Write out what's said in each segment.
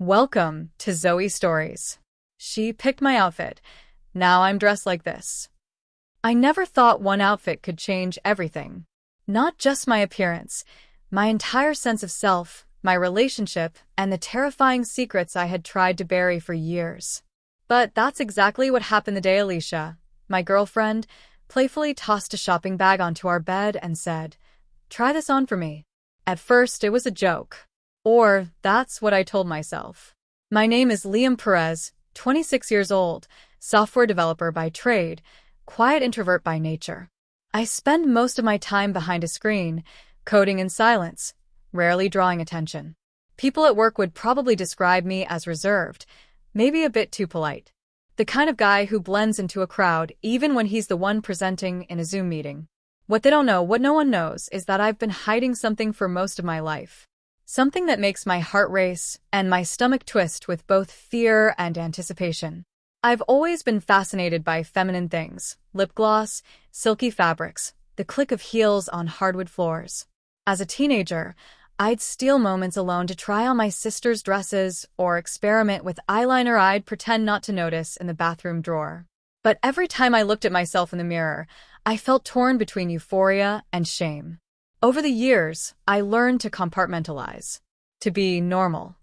Welcome to Zoe Stories. She picked my outfit. Now I'm dressed like this. I never thought one outfit could change everything. Not just my appearance, my entire sense of self, my relationship, and the terrifying secrets I had tried to bury for years. But that's exactly what happened the day Alicia, my girlfriend, playfully tossed a shopping bag onto our bed and said, "Try this on for me." At first, it was a joke. Or, that's what I told myself. My name is Liam Perez, 26 years old, software developer by trade, quiet introvert by nature. I spend most of my time behind a screen, coding in silence, rarely drawing attention. People at work would probably describe me as reserved, maybe a bit too polite. The kind of guy who blends into a crowd even when he's the one presenting in a Zoom meeting. What they don't know, what no one knows, is that I've been hiding something for most of my life. Something that makes my heart race and my stomach twist with both fear and anticipation. I've always been fascinated by feminine things, lip gloss, silky fabrics, the click of heels on hardwood floors. As a teenager, I'd steal moments alone to try on my sister's dresses or experiment with eyeliner I'd pretend not to notice in the bathroom drawer. But every time I looked at myself in the mirror, I felt torn between euphoria and shame. Over the years, I learned to compartmentalize, to be normal,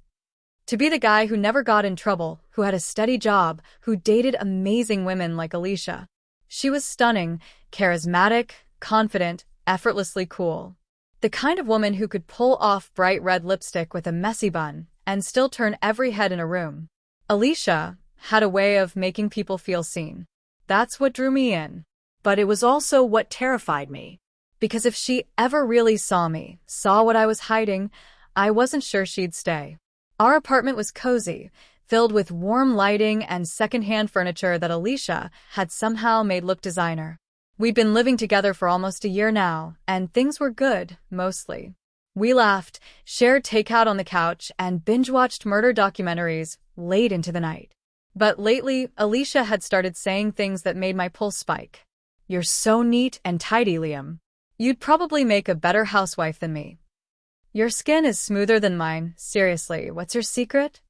to be the guy who never got in trouble, who had a steady job, who dated amazing women like Alicia. She was stunning, charismatic, confident, effortlessly cool. The kind of woman who could pull off bright red lipstick with a messy bun and still turn every head in a room. Alicia had a way of making people feel seen. That's what drew me in. But it was also what terrified me. Because if she ever really saw me, saw what I was hiding, I wasn't sure she'd stay. Our apartment was cozy, filled with warm lighting and secondhand furniture that Alicia had somehow made look designer. We'd been living together for almost a year now, and things were good, mostly. We laughed, shared takeout on the couch, and binge-watched murder documentaries late into the night. But lately, Alicia had started saying things that made my pulse spike. "You're so neat and tidy, Liam. You'd probably make a better housewife than me. Your skin is smoother than mine. Seriously, what's your secret?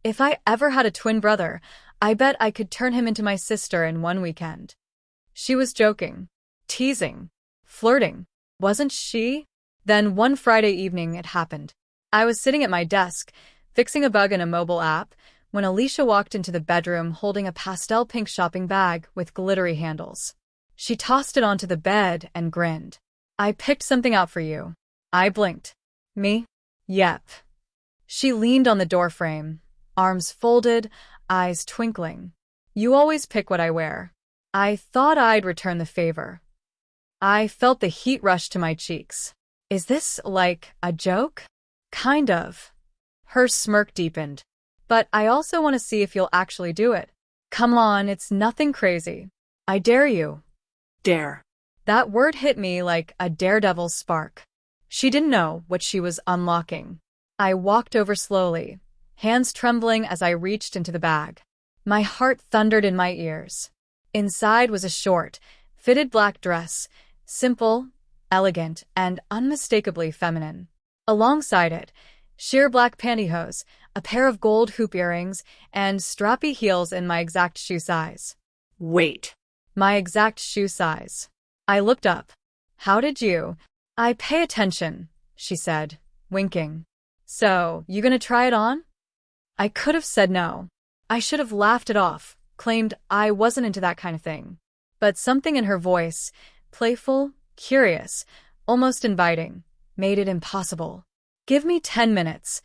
If I ever had a twin brother, I bet I could turn him into my sister in one weekend." She was joking, teasing, flirting, wasn't she? Then one Friday evening it happened. I was sitting at my desk, fixing a bug in a mobile app, when Alicia walked into the bedroom holding a pastel pink shopping bag with glittery handles. She tossed it onto the bed and grinned. "I picked something out for you." I blinked. "Me?" "Yep." She leaned on the doorframe, arms folded, eyes twinkling. "You always pick what I wear." I thought I'd return the favor. I felt the heat rush to my cheeks. "Is this, like, a joke?" "Kind of." Her smirk deepened. "But I also want to see if you'll actually do it." "Come on, it's nothing crazy." "I dare you." Dare. That word hit me like a daredevil's spark. She didn't know what she was unlocking. I walked over slowly, hands trembling as I reached into the bag. My heart thundered in my ears. Inside was a short, fitted black dress, simple, elegant, and unmistakably feminine. Alongside it, sheer black pantyhose, a pair of gold hoop earrings, and strappy heels in my exact shoe size. Wait. My exact shoe size. I looked up. "How did you?" "I pay attention," she said, winking. "So, you gonna try it on?" I could have said no. I should have laughed it off, claimed I wasn't into that kind of thing. But something in her voice, playful, curious, almost inviting, made it impossible. "Give me 10 minutes,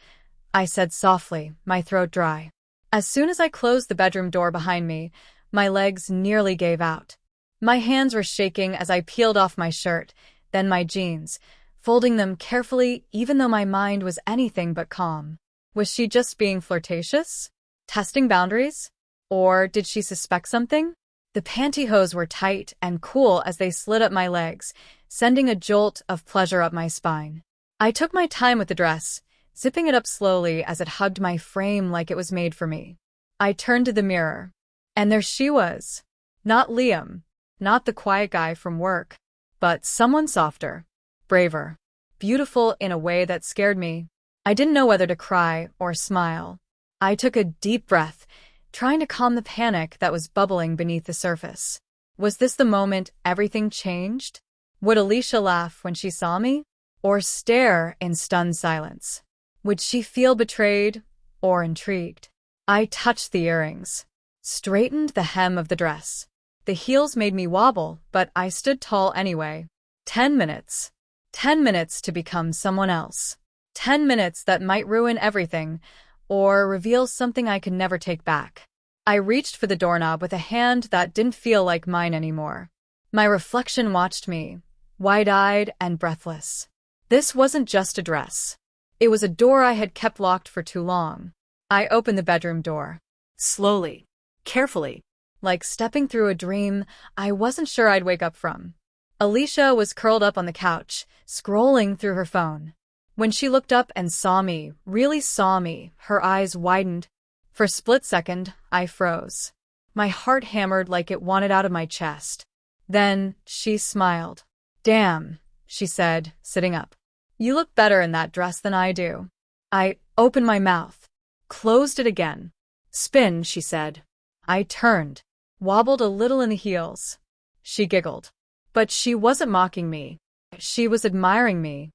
I said softly, my throat dry. As soon as I closed the bedroom door behind me, my legs nearly gave out. My hands were shaking as I peeled off my shirt, then my jeans, folding them carefully even though my mind was anything but calm. Was she just being flirtatious? Testing boundaries? Or did she suspect something? The pantyhose were tight and cool as they slid up my legs, sending a jolt of pleasure up my spine. I took my time with the dress, zipping it up slowly as it hugged my frame like it was made for me. I turned to the mirror. And there she was. Not Liam, not the quiet guy from work, but someone softer, braver, beautiful in a way that scared me. I didn't know whether to cry or smile. I took a deep breath, trying to calm the panic that was bubbling beneath the surface. Was this the moment everything changed? Would Alicia laugh when she saw me? Or stare in stunned silence? Would she feel betrayed or intrigued? I touched the earrings, straightened the hem of the dress. The heels made me wobble, but I stood tall anyway. 10 minutes. 10 minutes to become someone else. 10 minutes that might ruin everything, or reveal something I could never take back. I reached for the doorknob with a hand that didn't feel like mine anymore. My reflection watched me, wide-eyed and breathless. This wasn't just a dress. It was a door I had kept locked for too long. I opened the bedroom door. Slowly, carefully, like stepping through a dream I wasn't sure I'd wake up from. Alicia was curled up on the couch, scrolling through her phone. When she looked up and saw me, really saw me, her eyes widened. For a split second, I froze. My heart hammered like it wanted out of my chest. Then, she smiled. "Damn," she said, sitting up. "You look better in that dress than I do." I opened my mouth, closed it again. "Spin," she said. I turned, wobbled a little in the heels. She giggled. But she wasn't mocking me. She was admiring me.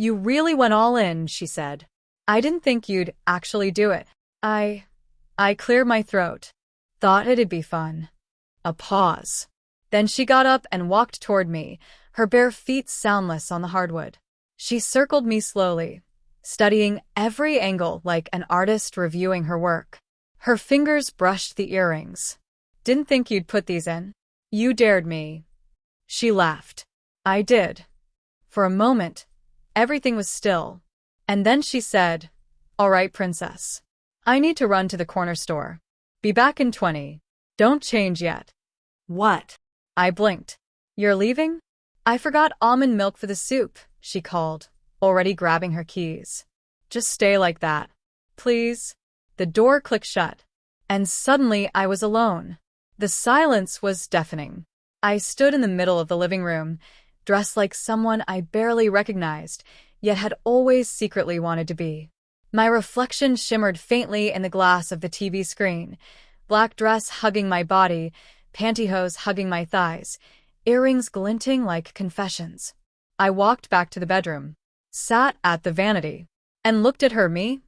"You really went all in," she said. "I didn't think you'd actually do it." I cleared my throat. Thought it'd be fun. A pause. Then she got up and walked toward me, her bare feet soundless on the hardwood. She circled me slowly, studying every angle like an artist reviewing her work. Her fingers brushed the earrings. "Didn't think you'd put these in. You dared me." She laughed. I did. For a moment, everything was still. And then she said, "All right, princess. I need to run to the corner store. Be back in 20. Don't change yet." "What?" I blinked. "You're leaving?" "I forgot almond milk for the soup," she called, already grabbing her keys. "Just stay like that, please." The door clicked shut, and suddenly I was alone. The silence was deafening. I stood in the middle of the living room, dressed like someone I barely recognized, yet had always secretly wanted to be. My reflection shimmered faintly in the glass of the TV screen, black dress hugging my body, pantyhose hugging my thighs, earrings glinting like confessions. I walked back to the bedroom, sat at the vanity, and looked at her, me,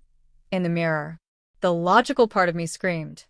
in the mirror. The logical part of me screamed,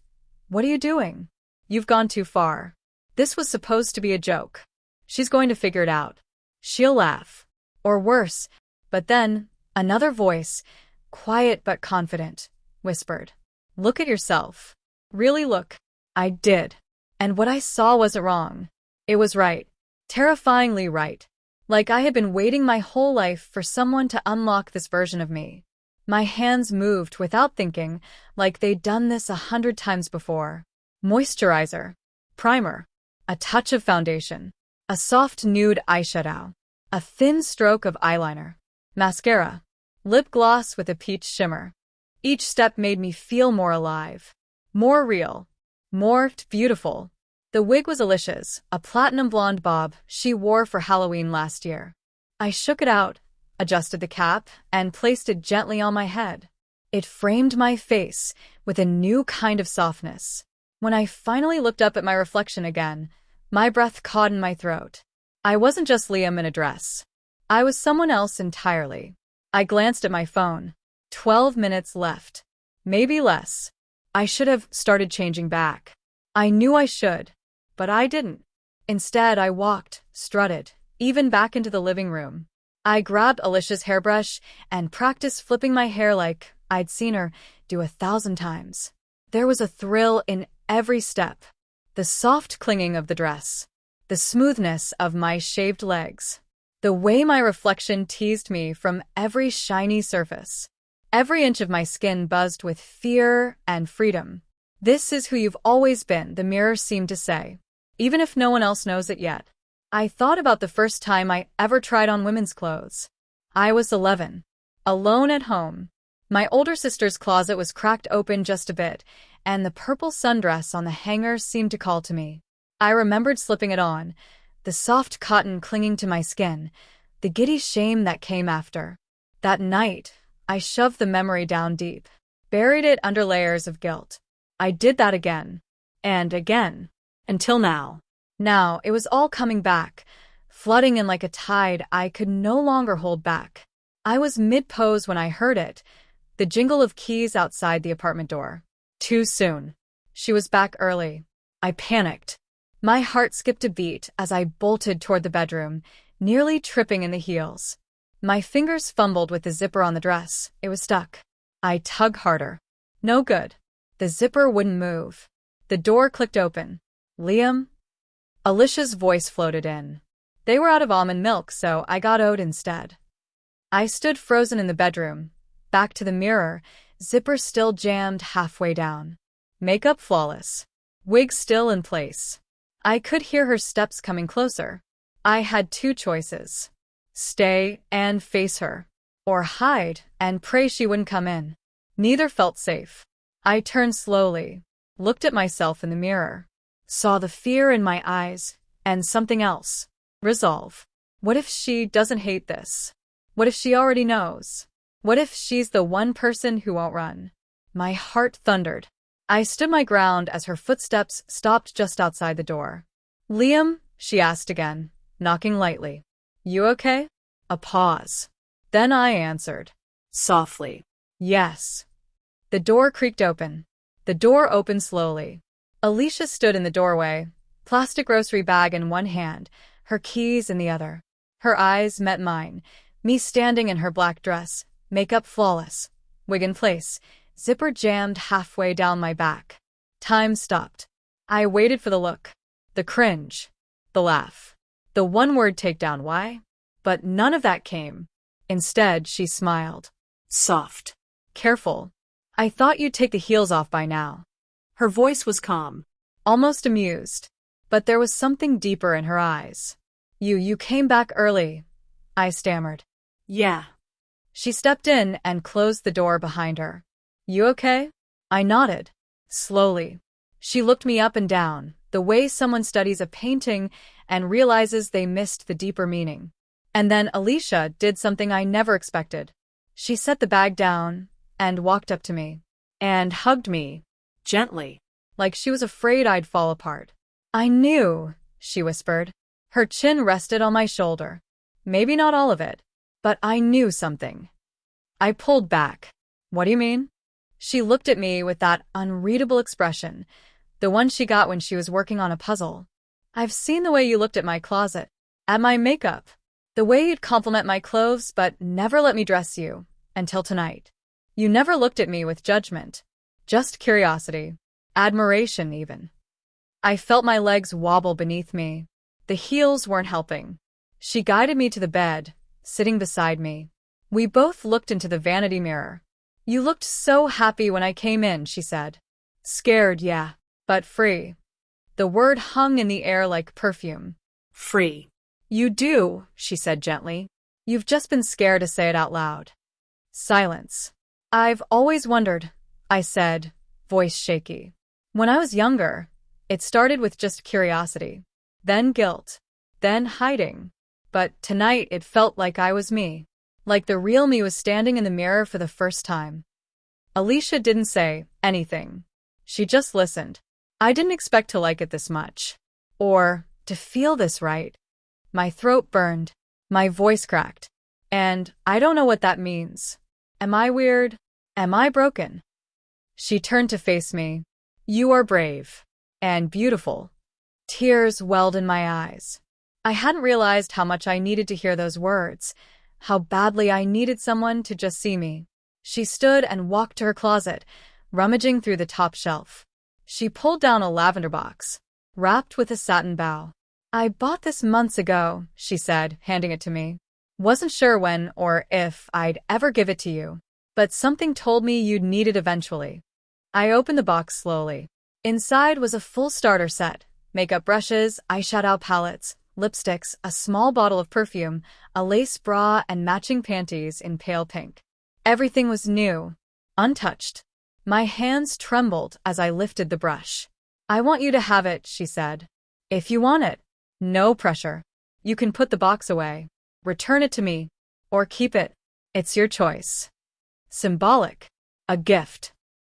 "What are you doing? You've gone too far. This was supposed to be a joke. She's going to figure it out. She'll laugh. Or worse." But then, another voice, quiet but confident, whispered, "Look at yourself. Really look." I did. And what I saw wasn't wrong. It was right. Terrifyingly right. Like I had been waiting my whole life for someone to unlock this version of me. My hands moved without thinking, like they'd done this 100 times before. Moisturizer. Primer. A touch of foundation. A soft nude eyeshadow. A thin stroke of eyeliner. Mascara. Lip gloss with a peach shimmer. Each step made me feel more alive. More real. More beautiful. The wig was Alicia's, a platinum blonde bob she wore for Halloween last year. I shook it out, adjusted the cap, and placed it gently on my head. It framed my face with a new kind of softness. When I finally looked up at my reflection again, my breath caught in my throat. I wasn't just Liam in a dress. I was someone else entirely. I glanced at my phone. 12 minutes left. Maybe less. I should have started changing back. I knew I should, but I didn't. Instead, I walked, strutted, even back into the living room. I grabbed Alicia's hairbrush and practiced flipping my hair like I'd seen her do 1,000 times. There was a thrill in every step. The soft clinging of the dress. The smoothness of my shaved legs. The way my reflection teased me from every shiny surface. Every inch of my skin buzzed with fear and freedom. "This is who you've always been," the mirror seemed to say, even if no one else knows it yet. I thought about the first time I ever tried on women's clothes. I was 11, alone at home. My older sister's closet was cracked open just a bit, and the purple sundress on the hanger seemed to call to me. I remembered slipping it on, the soft cotton clinging to my skin, the giddy shame that came after. That night, I shoved the memory down deep. buried it under layers of guilt. I did that again. And again. Until now. Now, it was all coming back, flooding in like a tide I could no longer hold back. I was mid-pose when I heard it, the jingle of keys outside the apartment door. Too soon. She was back early. I panicked. My heart skipped a beat as I bolted toward the bedroom, nearly tripping in the heels. My fingers fumbled with the zipper on the dress. It was stuck. I tugged harder. No good. The zipper wouldn't move. The door clicked open. Liam? Alicia's voice floated in. They were out of almond milk, so I got oat instead. I stood frozen in the bedroom, back to the mirror, zipper still jammed halfway down. Makeup flawless. Wig still in place. I could hear her steps coming closer. I had two choices. Stay and face her. Or hide and pray she wouldn't come in. Neither felt safe. I turned slowly, looked at myself in the mirror, saw the fear in my eyes, and something else. Resolve. What if she doesn't hate this? What if she already knows? What if she's the one person who won't run? My heart thundered. I stood my ground as her footsteps stopped just outside the door. Liam? She asked again, knocking lightly. You okay? A pause. Then I answered. Softly. Yes. The door creaked open. The door opened slowly. Alicia stood in the doorway, plastic grocery bag in one hand, her keys in the other. Her eyes met mine, me standing in her black dress, makeup flawless, wig in place, zipper jammed halfway down my back. Time stopped. I waited for the look, the cringe, the laugh, the one-word takedown. Why? But none of that came. Instead, she smiled. Soft. Careful. I thought you'd take the heels off by now. Her voice was calm, almost amused, but there was something deeper in her eyes. You came back early, I stammered. Yeah. She stepped in and closed the door behind her. You okay? I nodded. Slowly. She looked me up and down, the way someone studies a painting and realizes they missed the deeper meaning. And then Alicia did something I never expected. She set the bag down and walked up to me and hugged me, gently, like she was afraid I'd fall apart. I knew, she whispered. Her chin rested on my shoulder. Maybe not all of it, but I knew something. I pulled back. What do you mean? She looked at me with that unreadable expression, the one she got when she was working on a puzzle. I've seen the way you looked at my closet, at my makeup, the way you'd compliment my clothes but never let me dress you, until tonight. You never looked at me with judgment, just curiosity, admiration even. I felt my legs wobble beneath me. The heels weren't helping. She guided me to the bed, sitting beside me. We both looked into the vanity mirror. You looked so happy when I came in, she said. Scared, yeah, but free. The word hung in the air like perfume. Free. You do, she said gently. You've just been scared to say it out loud. Silence. I've always wondered, I said, voice shaky. When I was younger, it started with just curiosity, then guilt, then hiding. But tonight it felt like I was me, like the real me was standing in the mirror for the first time. Alicia didn't say anything. She just listened. I didn't expect to like it this much, or to feel this right. My throat burned, my voice cracked, and I don't know what that means. Am I weird? Am I broken? She turned to face me. You are brave and beautiful. Tears welled in my eyes. I hadn't realized how much I needed to hear those words, how badly I needed someone to just see me. She stood and walked to her closet, rummaging through the top shelf. She pulled down a lavender box, wrapped with a satin bow. I bought this months ago, she said, handing it to me. Wasn't sure when or if I'd ever give it to you, but something told me you'd need it eventually. I opened the box slowly. Inside was a full starter set, makeup brushes, eyeshadow palettes, lipsticks, a small bottle of perfume, a lace bra, and matching panties in pale pink. Everything was new, untouched. My hands trembled as I lifted the brush. I want you to have it, she said. If you want it. No pressure. You can put the box away, return it to me, or keep it. It's your choice. Symbolic. A gift.